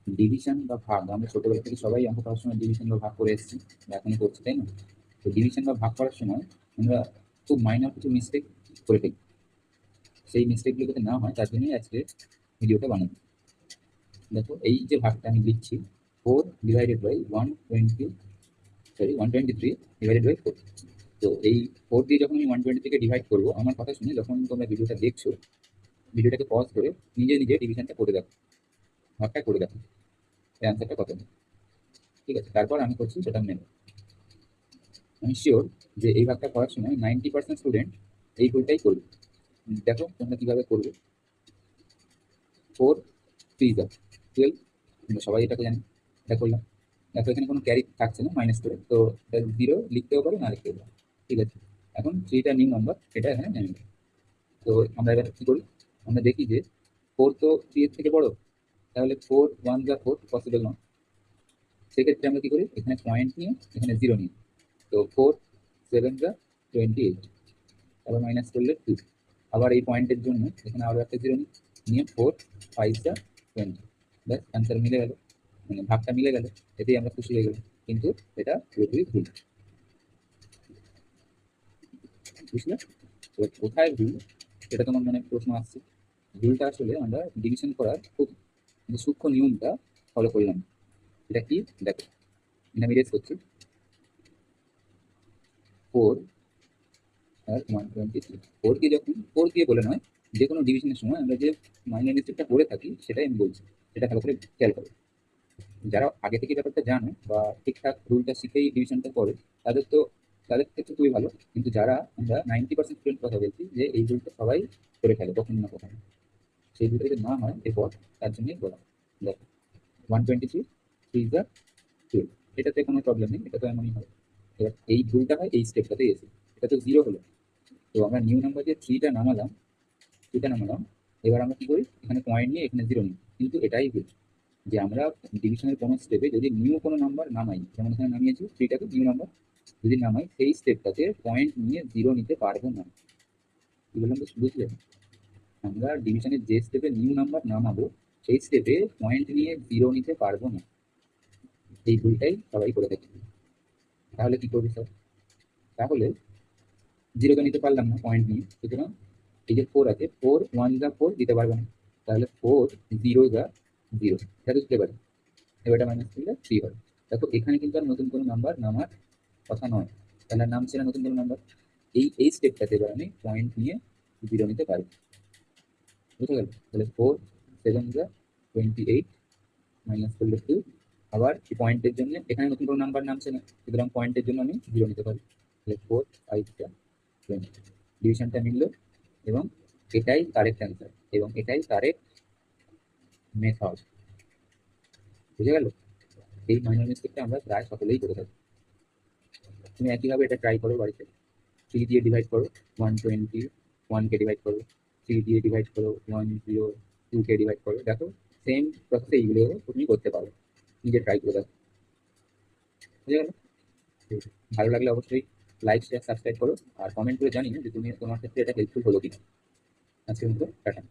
Division বা ভাগ আমরা ছোটবেলা থেকে সবাই অঙ্ক করার সময় ডিভিশন বা ভাগ করে এসেছি, বা এখনই করছি, তাই না? তো ডিভিশন বা ভাগ করার সময় আমরা খুব মাইনর কিছু মিস্টেক করে ফেলি। সেই মিস্টেকগুলো যাতে না হয় তার জন্যই আজকে ভিডিওটা বানাবো। দেখো, এই যে ভাগটা আমি লিখছি, 4/123 ডিভাইডেড বাই 4। তো এই 4 দিয়ে যখন আমি 123 ডিভাইড করবো, আমার কথা শুনে যখন তোমরা ভিডিওটা দেখছো, ভিডিওটাকে পজ করে নিজে নিজে ডিভিশনটা করে দেখো, ভাগটা করে দেখো, এই অ্যান্সারটা কত। ঠিক আছে, তারপর আমি করছি সেটা নেব। আমি শিওর যে এই ভাগটা করার সময় 90% স্টুডেন্ট এই ভুলটাই করবে। দেখো তোমরা কিভাবে করবে। 4 3 12, আমরা সবাই এটাকে জানি, এটা করলাম। দেখো এখানে কোনো ক্যারি থাকছে না মাইনাস করে, তো এটা 0 লিখতেও পারো না লিখতেও পারো। ঠিক আছে, এখন 3টা নিউ নাম্বার, এটা এখানে নেমে গেল। তো আমরা এবার কি করি, আমরা দেখি যে 4 তো 3 এর থেকে বড়, তাহলে 4 1 যা 4 পসিবল নয়। সেক্ষেত্রে আমরা কি করি, এখানে পয়েন্ট নিয়ে এখানে 0 নিই। তো 4 7 যা 28, আবার মাইনাস করলে 2। আবার এই পয়েন্টের জন্য এখানে আরো একটা 0 নিয়ে 4 5 যা 20। ব্যাস অ্যান্সার মিলে গেল, মানে ভাগটা মিলে গেল। এতেই আমরা খুশি হয়ে গেলাম, কিন্তু এটা পুরোপুরি ভুল। বুঝলে? এবার কোথায় ভুল, সেটা তোমার মনে প্রশ্ন আসছে। ভুলটা আসলে আমরা ডিভিশন করার খুব যে সূক্ষ্ম নিয়মটা ফলো করলাম। এটা কি দেখো, আমি রেস করছি 4 আর 123। 4 দিয়ে বলে নয়, যে কোনো ডিভিশনের সময় আমরা যে মাইনার মিস্টেকটা করে থাকি সেটাই আমি বলছি। সেটা ভালো করে খেয়াল করো। যারা আগে থেকে ব্যাপারটা জানে বা ঠিকঠাক রুলটা শিখেই ডিভিশনটা করে, তাদের তো তাদের ক্ষেত্রে খুবই ভালো। কিন্তু যারা আমরা 90% স্টুডেন্ট কথা বলছি, যে এই রুলটা সবাই করে ফেলে কখনো না কখনো, সেই রুলটা যদি না হয় এরপর, তার জন্যই বলা। দেখো 123 3 যা 12, এটাতে কোনো প্রবলেম নেই, এটা তো এমনই হয়। এবার এই ভুলটা হয় এই স্টেপটাতেই এসে, এটা তো 0 হলো। তো আমরা নিউ নাম্বার যে 3টা নামালাম। এবার আমরা কি করি, এখানে পয়েন্ট নিয়ে এখানে 0 নিই, কিন্তু এটাই ভুল যে আমরা ডিভিশনের কোনো স্টেপে যদি নিউ কোনো নাম্বার নামাই, যেমন এখানে নামিয়েছি 3টাকে নিউ নাম্বার, যদি নামাই সেই স্টেপটাতে পয়েন্ট নিয়ে 0 নিতে পারবো না। কি বললাম তো, বুঝলে? আমরা ডিভিশনের যে স্টেপে নিউ নাম্বার নামাবো, সেই স্টেপে পয়েন্ট নিয়ে 0 নিতে পারবো না। এই ভুলটাই সবাই করে থাকি। তাহলে কি করবি স্যার? তাহলে 0 তো নিতে পারলাম না পয়েন্ট নিয়ে, সুতরাং এই যে 4 আছে, 4 1 যা 4 দিতে পারবো না। তাহলে 4 0 যা 0, এটা তো দিতে পারি। এবার এটা মাইনাস করলে 3 হয়। দেখো এখানে কিন্তু আর নতুন কোনো নাম্বার নামার কথা নয়, তাহলে আর নামছে না নতুন কোনো নাম্বার। এই স্টেপটাতে এবার আমি পয়েন্ট নিয়ে 0 নিতে পারি। বুঝতে গেল? তাহলে 4 7 যা 28, মাইনাস করলে 2। আবার এই পয়েন্টের জন্য এখানে নতুন কোনো নাম্বার নামছে না, সুতরাং পয়েন্টের জন্য আমি 0 নিতে পারি। তাহলে 4 5 যা 20, ডিভিশনটা মিলল, এবং এটাই কারেক্ট অ্যান্সার, এবং এটাই কারেক্ট মেথড। বুঝে গেল? এই মাইনর মিস্টেকটা আমরা প্রায় সকলেই করে থাকি। তুমি একইভাবে এটা ট্রাই করো বাড়িতে। 3 দিয়ে ডিভাইড করো 121কে ডিভাইড করো, 3 দিয়ে ডিভাইড করো 102কে ডিভাইড করো। দেখো সেম প্রসেসে এইগুলো তুমি করতে পারো, নিজে ট্রাই করে দেখো। বুঝে গেল? ভালো লাগলে অবশ্যই লাইক শেয়ার সাবস্ক্রাইব করো, আর কমেন্ট করে জানিও যে তুমি তোমার ক্ষেত্রে এটা হেল্পফুল হলো কিনা। আজকের মতো টাটা।